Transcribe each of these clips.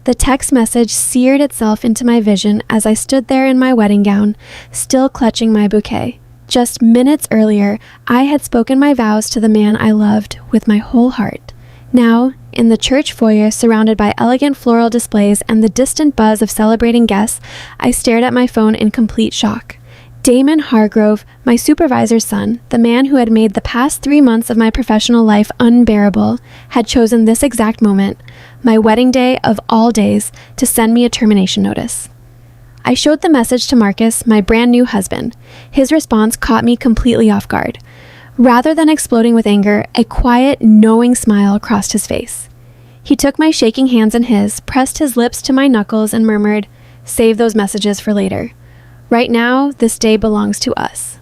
The text message seared itself into my vision as I stood there in my wedding gown, still clutching my bouquet. Just minutes earlier, I had spoken my vows to the man I loved with my whole heart. Now, in the church foyer, surrounded by elegant floral displays and the distant buzz of celebrating guests, I stared at my phone in complete shock. Damon Hargrove, my supervisor's son, the man who had made the past 3 months of my professional life unbearable, had chosen this exact moment, my wedding day of all days, to send me a termination notice. I showed the message to Marcus, my brand new husband. His response caught me completely off guard. Rather than exploding with anger, a quiet, knowing smile crossed his face. He took my shaking hands in his, pressed his lips to my knuckles, and murmured, "Save those messages for later. Right now, this day belongs to us."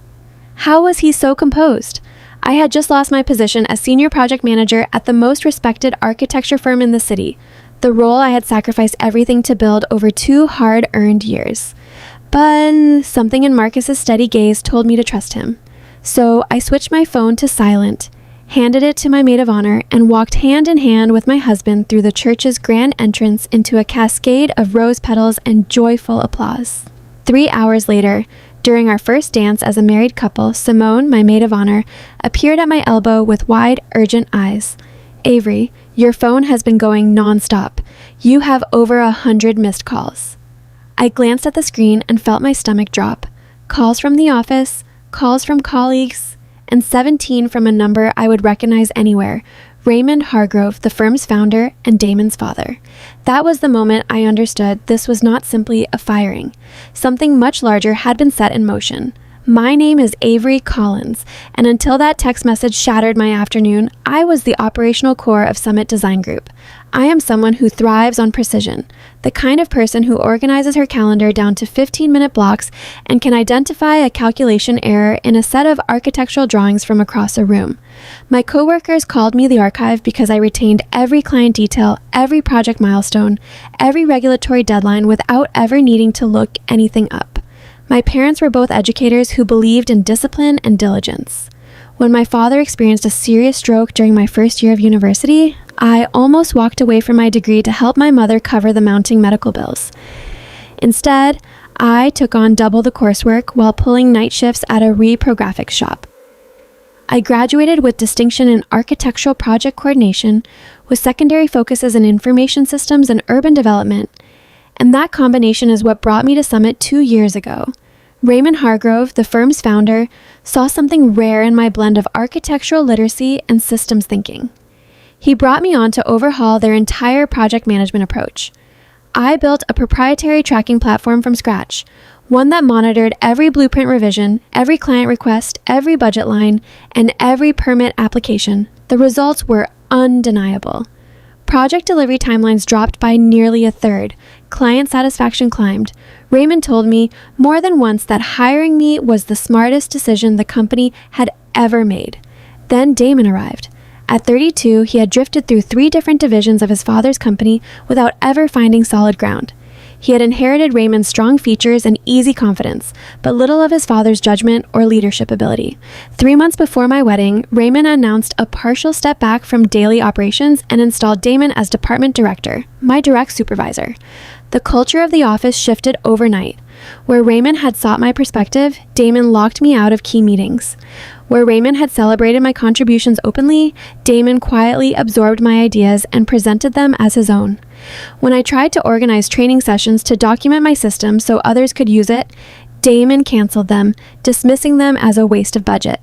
How was he so composed? I had just lost my position as senior project manager at the most respected architecture firm in the city, the role I had sacrificed everything to build over 2 hard-earned years. But something in Marcus's steady gaze told me to trust him. So I switched my phone to silent, handed it to my maid of honor, and walked hand in hand with my husband through the church's grand entrance into a cascade of rose petals and joyful applause. 3 hours later, during our first dance as a married couple, Simone, my maid of honor, appeared at my elbow with wide, urgent eyes. "Avery, your phone has been going non-stop. You have over 100 missed calls." I glanced at the screen and felt my stomach drop. Calls from the office, calls from colleagues, and 17 from a number I would recognize anywhere, Raymond Hargrove, the firm's founder and Damon's father. That was the moment I understood this was not simply a firing. Something much larger had been set in motion. My name is Avery Collins, and until that text message shattered my afternoon, I was the operational core of Summit Design Group. I am someone who thrives on precision, the kind of person who organizes her calendar down to 15-minute blocks and can identify a calculation error in a set of architectural drawings from across a room. My coworkers called me the archive because I retained every client detail, every project milestone, every regulatory deadline without ever needing to look anything up. My parents were both educators who believed in discipline and diligence. When my father experienced a serious stroke during my first year of university, I almost walked away from my degree to help my mother cover the mounting medical bills. Instead, I took on double the coursework while pulling night shifts at a reprographics shop. I graduated with distinction in architectural project coordination, with secondary focuses in information systems and urban development, and that combination is what brought me to Summit 2 years ago. Raymond Hargrove, the firm's founder, saw something rare in my blend of architectural literacy and systems thinking. He brought me on to overhaul their entire project management approach. I built a proprietary tracking platform from scratch, one that monitored every blueprint revision, every client request, every budget line, and every permit application. The results were undeniable. Project delivery timelines dropped by nearly a third. Client satisfaction climbed. Raymond told me more than once that hiring me was the smartest decision the company had ever made. Then Damon arrived. At 32, he had drifted through 3 different divisions of his father's company without ever finding solid ground. He had inherited Raymond's strong features and easy confidence, but little of his father's judgment or leadership ability. 3 months before my wedding, Raymond announced a partial step back from daily operations and installed Damon as department director, my direct supervisor. The culture of the office shifted overnight. Where Raymond had sought my perspective, Damon locked me out of key meetings. Where Raymond had celebrated my contributions openly, Damon quietly absorbed my ideas and presented them as his own. When I tried to organize training sessions to document my system so others could use it, Damon canceled them, dismissing them as a waste of budget.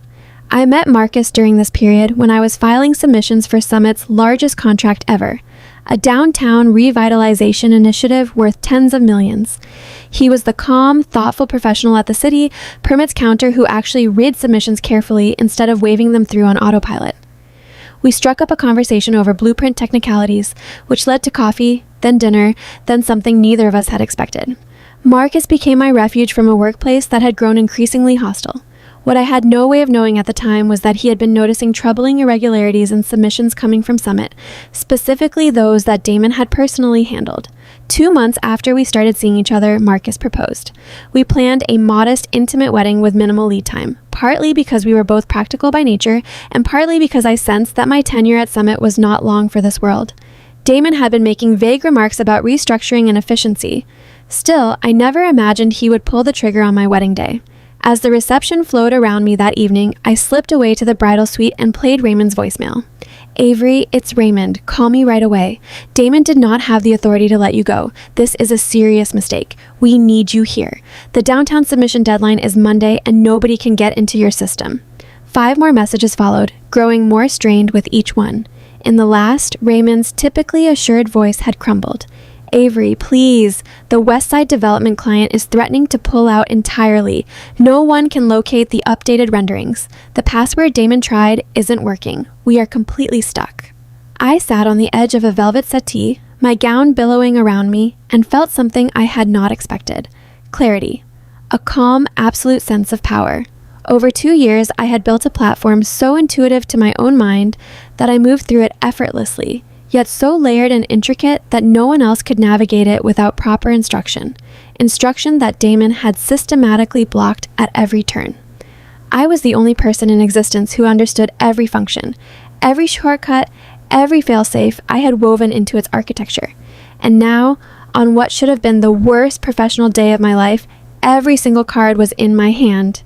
I met Marcus during this period when I was filing submissions for Summit's largest contract ever, a downtown revitalization initiative worth tens of millions. He was the calm, thoughtful professional at the city permits counter who actually read submissions carefully instead of waving them through on autopilot. We struck up a conversation over blueprint technicalities, which led to coffee, then dinner, then something neither of us had expected. Marcus became my refuge from a workplace that had grown increasingly hostile. What I had no way of knowing at the time was that he had been noticing troubling irregularities in submissions coming from Summit, specifically those that Damon had personally handled. 2 months after we started seeing each other, Marcus proposed. We planned a modest, intimate wedding with minimal lead time, partly because we were both practical by nature, and partly because I sensed that my tenure at Summit was not long for this world. Damon had been making vague remarks about restructuring and efficiency. Still, I never imagined he would pull the trigger on my wedding day. As the reception flowed around me that evening, I slipped away to the bridal suite and played Raymond's voicemail. "Avery, it's Raymond. Call me right away. Damon did not have the authority to let you go. This is a serious mistake. We need you here. The downtown submission deadline is Monday and nobody can get into your system." 5 more messages followed, growing more strained with each one. In the last, Raymond's typically assured voice had crumbled. "Avery, please. The Westside Development client is threatening to pull out entirely. No one can locate the updated renderings. The password Damon tried isn't working. We are completely stuck." I sat on the edge of a velvet settee, my gown billowing around me, and felt something I had not expected. Clarity. A calm, absolute sense of power. Over 2 years, I had built a platform so intuitive to my own mind that I moved through it effortlessly, yet so layered and intricate that no one else could navigate it without proper instruction. Instruction that Damon had systematically blocked at every turn. I was the only person in existence who understood every function, every shortcut, every failsafe I had woven into its architecture. And now, on what should have been the worst professional day of my life, every single card was in my hand.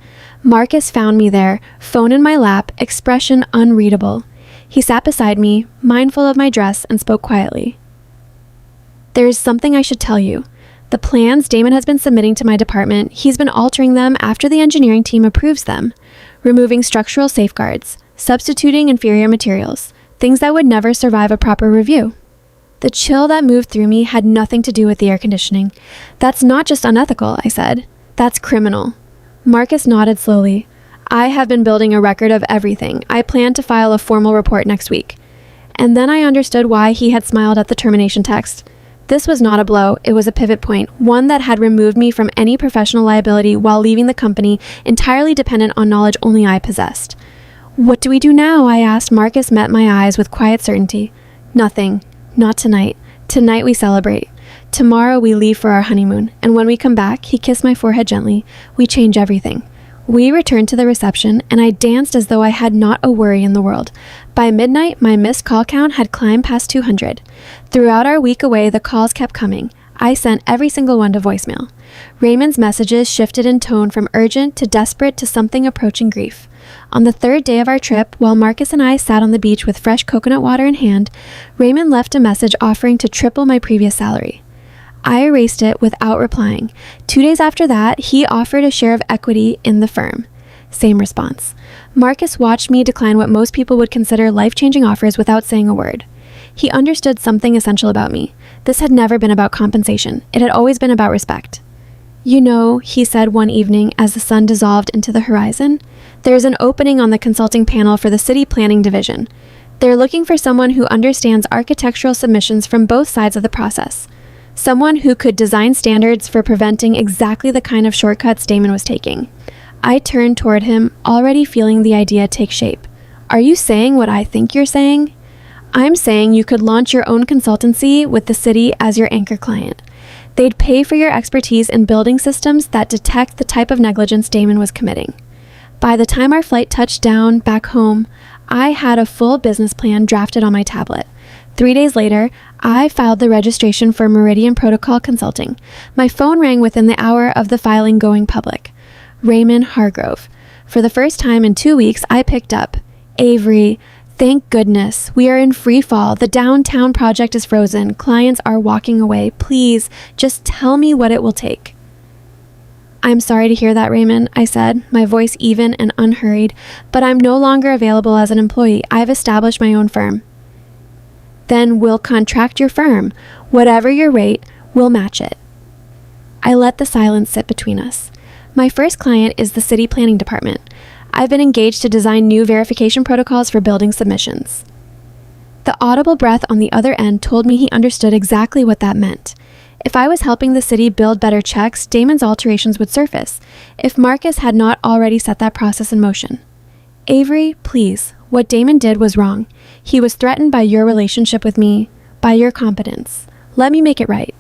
Marcus found me there, phone in my lap, expression unreadable. He sat beside me, mindful of my dress, and spoke quietly. "There is something I should tell you. The plans Damon has been submitting to my department, he's been altering them after the engineering team approves them, removing structural safeguards, substituting inferior materials, things that would never survive a proper review." The chill that moved through me had nothing to do with the air conditioning. "That's not just unethical," I said. "That's criminal." Marcus nodded slowly. "I have been building a record of everything. I plan to file a formal report next week." And then I understood why he had smiled at the termination text. This was not a blow, it was a pivot point, one that had removed me from any professional liability while leaving the company entirely dependent on knowledge only I possessed. "What do we do now?" I asked. Marcus met my eyes with quiet certainty. "Nothing. Not tonight. Tonight we celebrate. Tomorrow we leave for our honeymoon, and when we come back," he kissed my forehead gently, "we change everything." We returned to the reception, and I danced as though I had not a worry in the world. By midnight, my missed call count had climbed past 200. Throughout our week away, the calls kept coming. I sent every single one to voicemail. Raymond's messages shifted in tone from urgent to desperate to something approaching grief. On the 3rd day of our trip, while Marcus and I sat on the beach with fresh coconut water in hand, Raymond left a message offering to triple my previous salary. I erased it without replying. 2 days after that, he offered a share of equity in the firm. Same response. Marcus watched me decline what most people would consider life-changing offers without saying a word. He understood something essential about me. This had never been about compensation. It had always been about respect. "You know," he said one evening as the sun dissolved into the horizon, "there's an opening on the consulting panel for the city planning division. They're looking for someone who understands architectural submissions from both sides of the process. Someone who could design standards for preventing exactly the kind of shortcuts Damon was taking." I turned toward him, already feeling the idea take shape. "Are you saying what I think you're saying?" "I'm saying you could launch your own consultancy with the city as your anchor client. They'd pay for your expertise in building systems that detect the type of negligence Damon was committing." By the time our flight touched down back home, I had a full business plan drafted on my tablet. 3 days later, I filed the registration for Meridian Protocol Consulting. My phone rang within the hour of the filing going public. Raymond Hargrove. For the first time in 2 weeks, I picked up. "Avery, thank goodness. We are in free fall. The downtown project is frozen. Clients are walking away. Please, just tell me what it will take." "I'm sorry to hear that, Raymond," I said, my voice even and unhurried, "but I'm no longer available as an employee. I've established my own firm." "Then we'll contract your firm. Whatever your rate, we'll match it." I let the silence sit between us. My first client is the city planning department. I've been engaged to design new verification protocols for building submissions. The audible breath on the other end told me he understood exactly what that meant. If I was helping the city build better checks, Damon's alterations would surface, if Marcus had not already set that process in motion. "Avery, please, what Damon did was wrong. He was threatened by your relationship with me, by your competence. Let me make it right."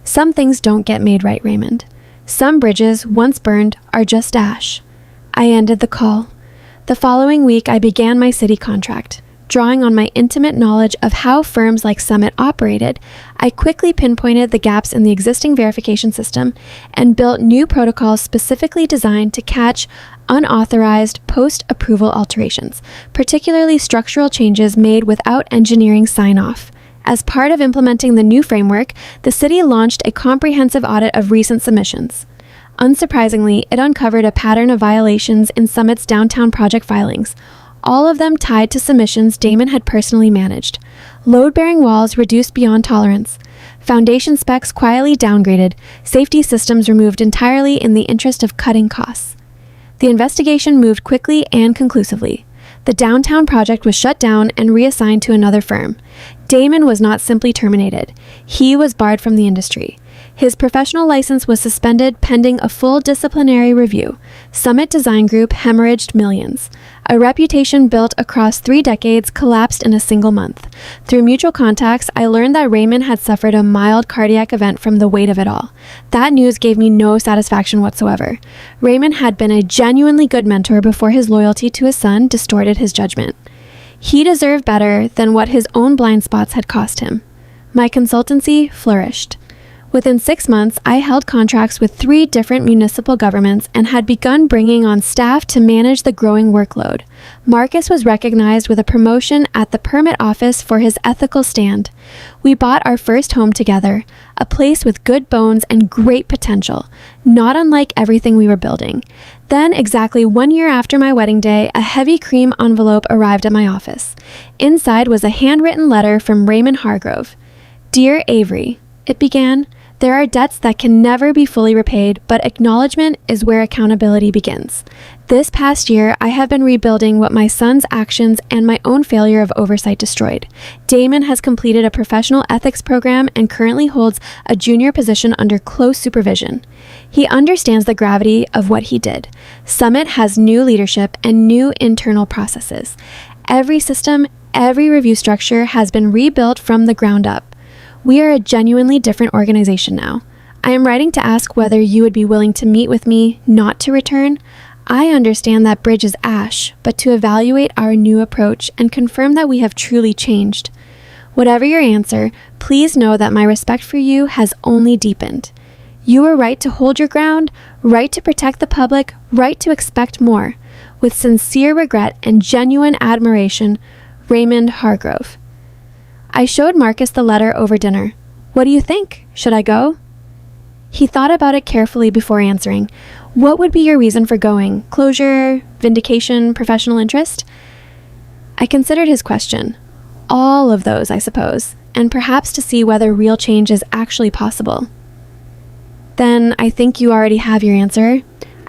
"Some things don't get made right, Raymond. Some bridges, once burned, are just ash." I ended the call. The following week, I began my city contract. drawing on my intimate knowledge of how firms like Summit operated. I quickly pinpointed the gaps in the existing verification system and built new protocols specifically designed to catch unauthorized post-approval alterations, particularly structural changes made without engineering sign-off. As part of implementing the new framework, the city launched a comprehensive audit of recent submissions. Unsurprisingly, it uncovered a pattern of violations in Summit's downtown project filings, all of them tied to submissions Damon had personally managed. Load-bearing walls reduced beyond tolerance, foundation specs quietly downgraded, safety systems removed entirely in the interest of cutting costs. The investigation moved quickly and conclusively. The downtown project was shut down and reassigned to another firm. Damon was not simply terminated. He was barred from the industry. His professional license was suspended pending a full disciplinary review. Summit Design Group hemorrhaged millions. A reputation built across 3 decades collapsed in a single month. Through mutual contacts, I learned that Raymond had suffered a mild cardiac event from the weight of it all. That news gave me no satisfaction whatsoever. Raymond had been a genuinely good mentor before his loyalty to his son distorted his judgment. He deserved better than what his own blind spots had cost him. My consultancy flourished. Within 6 months, I held contracts with 3 different municipal governments and had begun bringing on staff to manage the growing workload. Marcus was recognized with a promotion at the permit office for his ethical stand. We bought our first home together, a place with good bones and great potential, not unlike everything we were building. Then, exactly 1 year after my wedding day, a heavy cream envelope arrived at my office. Inside was a handwritten letter from Raymond Hargrove. "Dear Avery," it began, "there are debts that can never be fully repaid, but acknowledgement is where accountability begins. This past year, I have been rebuilding what my son's actions and my own failure of oversight destroyed. Damon has completed a professional ethics program and currently holds a junior position under close supervision. He understands the gravity of what he did. Summit has new leadership and new internal processes. Every system, every review structure has been rebuilt from the ground up. We are a genuinely different organization now. I am writing to ask whether you would be willing to meet with me, not to return. I understand that bridge is ash, but to evaluate our new approach and confirm that we have truly changed. Whatever your answer, please know that my respect for you has only deepened. You were right to hold your ground, right to protect the public, right to expect more. With sincere regret and genuine admiration, Raymond Hargrove." I showed Marcus the letter over dinner. "What do you think? Should I go?" He thought about it carefully before answering. "What would be your reason for going? Closure, vindication, professional interest?" I considered his question. All of those, I suppose, and perhaps to see whether real change is actually possible. "Then I think you already have your answer."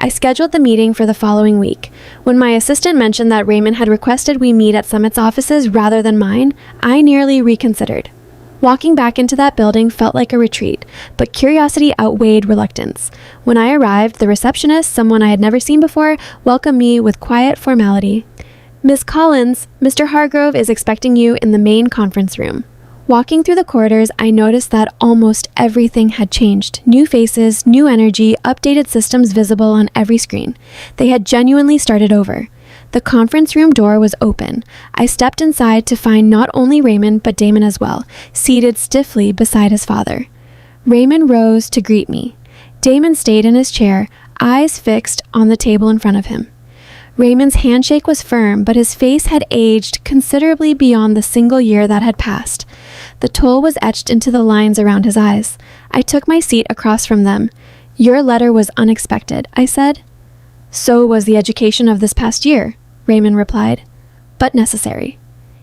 I scheduled the meeting for the following week. When my assistant mentioned that Raymond had requested we meet at Summit's offices rather than mine, I nearly reconsidered. Walking back into that building felt like a retreat, but curiosity outweighed reluctance. When I arrived, the receptionist, someone I had never seen before, welcomed me with quiet formality. "Miss Collins, Mr. Hargrove is expecting you in the main conference room." Walking through the corridors, I noticed that almost everything had changed. New faces, new energy, updated systems visible on every screen. They had genuinely started over. The conference room door was open. I stepped inside to find not only Raymond, but Damon as well, seated stiffly beside his father. Raymond rose to greet me. Damon stayed in his chair, eyes fixed on the table in front of him. Raymond's handshake was firm, but his face had aged considerably beyond the single year that had passed. The toll was etched into the lines around his eyes. I took my seat across from them. "Your letter was unexpected," I said. "So was the education of this past year," Raymond replied, "but necessary."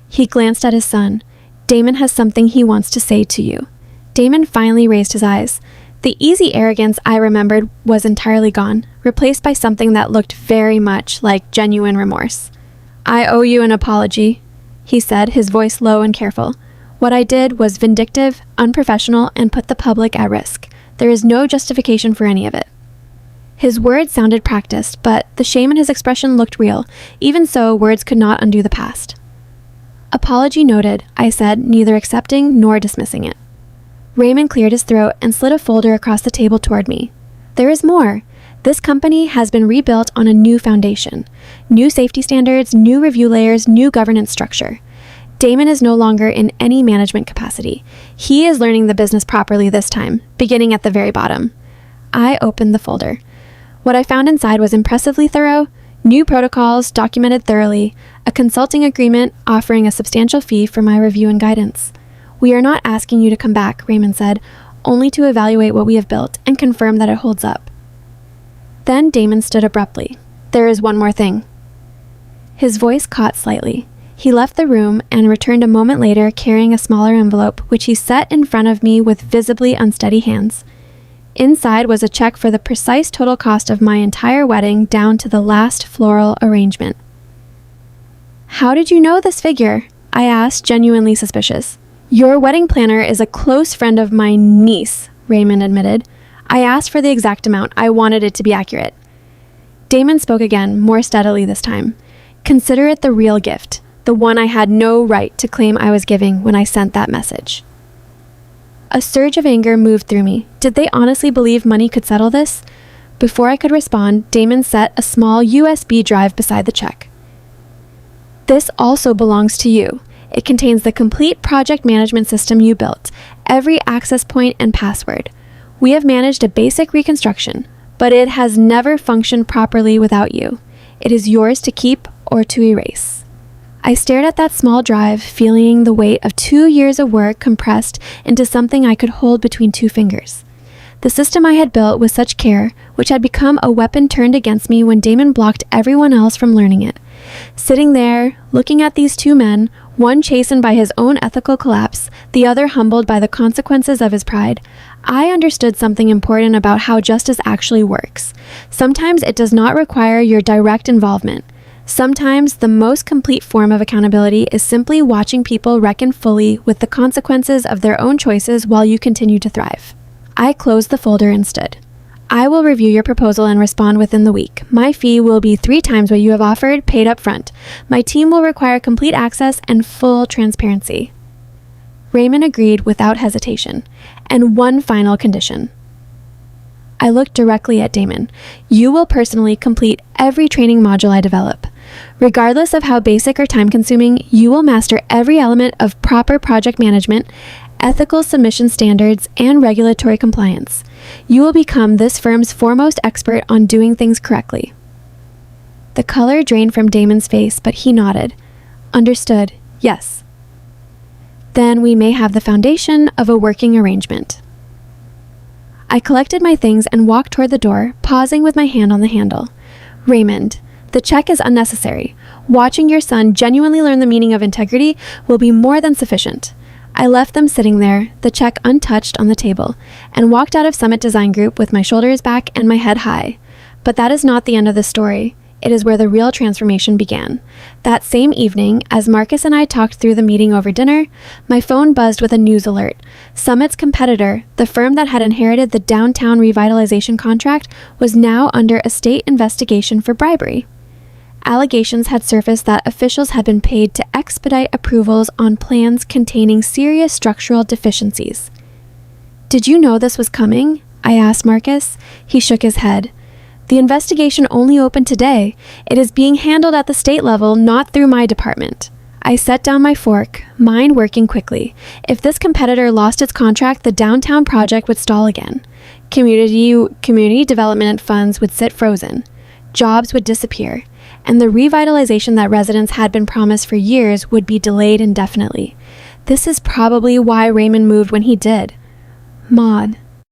He glanced at his son. "Damon has something he wants to say to you." Damon finally raised his eyes. The easy arrogance I remembered was entirely gone, replaced by something that looked very much like genuine remorse. "I owe you an apology," he said, his voice low and careful. "What I did was vindictive, unprofessional, and put the public at risk. There is no justification for any of it." His words sounded practiced, but the shame in his expression looked real. Even so, words could not undo the past. "Apology noted," I said, neither accepting nor dismissing it. Raymond cleared his throat and slid a folder across the table toward me. "There is more. This company has been rebuilt on a new foundation. New safety standards, new review layers, new governance structure. Damon is no longer in any management capacity. He is learning the business properly this time, beginning at the very bottom. I opened the folder. What I found inside was impressively thorough, new protocols documented thoroughly, a consulting agreement offering a substantial fee for my review and guidance. "We are not asking you to come back," Raymond said, "only to evaluate what we have built and confirm that it holds up." Then Damon stood abruptly. "There is one more thing." His voice caught slightly. He left the room and returned a moment later carrying a smaller envelope, which he set in front of me with visibly unsteady hands. Inside was a check for the precise total cost of my entire wedding down to the last floral arrangement. "How did you know this figure?" I asked, genuinely suspicious. "Your wedding planner is a close friend of my niece," Raymond admitted. "I asked for the exact amount. I wanted it to be accurate." Damon spoke again, more steadily this time. "Consider it the real gift, the one I had no right to claim I was giving when I sent that message." A surge of anger moved through me. Did they honestly believe money could settle this? Before I could respond, Damon set a small USB drive beside the check. "This also belongs to you. It contains the complete project management system you built, every access point and password. We have managed a basic reconstruction, but it has never functioned properly without you. It is yours to keep or to erase." I stared at that small drive, feeling the weight of 2 years of work compressed into something I could hold between two fingers. The system I had built with such care, which had become a weapon turned against me when Damon blocked everyone else from learning it. Sitting there, looking at these two men, one chastened by his own ethical collapse, the other humbled by the consequences of his pride, I understood something important about how justice actually works. Sometimes it does not require your direct involvement. Sometimes the most complete form of accountability is simply watching people reckon fully with the consequences of their own choices while you continue to thrive. I closed the folder and stood. "I will review your proposal and respond within the week. My fee will be 3 times what you have offered, paid up front. My team will require complete access and full transparency." Raymond agreed without hesitation. "And one final condition." I looked directly at Damon. "You will personally complete every training module I develop. Regardless of how basic or time-consuming, you will master every element of proper project management, ethical submission standards, and regulatory compliance. You will become this firm's foremost expert on doing things correctly." The color drained from Damon's face, but he nodded. "Understood. Yes." "Then we may have the foundation of a working arrangement." I collected my things and walked toward the door, pausing with my hand on the handle. "Raymond, the check is unnecessary. Watching your son genuinely learn the meaning of integrity will be more than sufficient." I left them sitting there, the check untouched on the table, and walked out of Summit Design Group with my shoulders back and my head high. But that is not the end of the story. It is where the real transformation began. That same evening, as Marcus and I talked through the meeting over dinner, my phone buzzed with a news alert. Summit's competitor, the firm that had inherited the downtown revitalization contract, was now under a state investigation for bribery. Allegations had surfaced that officials had been paid to expedite approvals on plans containing serious structural deficiencies. "Did you know this was coming?" I asked Marcus. He shook his head. "The investigation only opened today. It is being handled at the state level, not through my department." I set down my fork, mind working quickly. If this competitor lost its contract, the downtown project would stall again. Community development funds would sit frozen. Jobs would disappear. And the revitalization that residents had been promised for years would be delayed indefinitely. This is probably why Raymond moved when he did. "Maud,"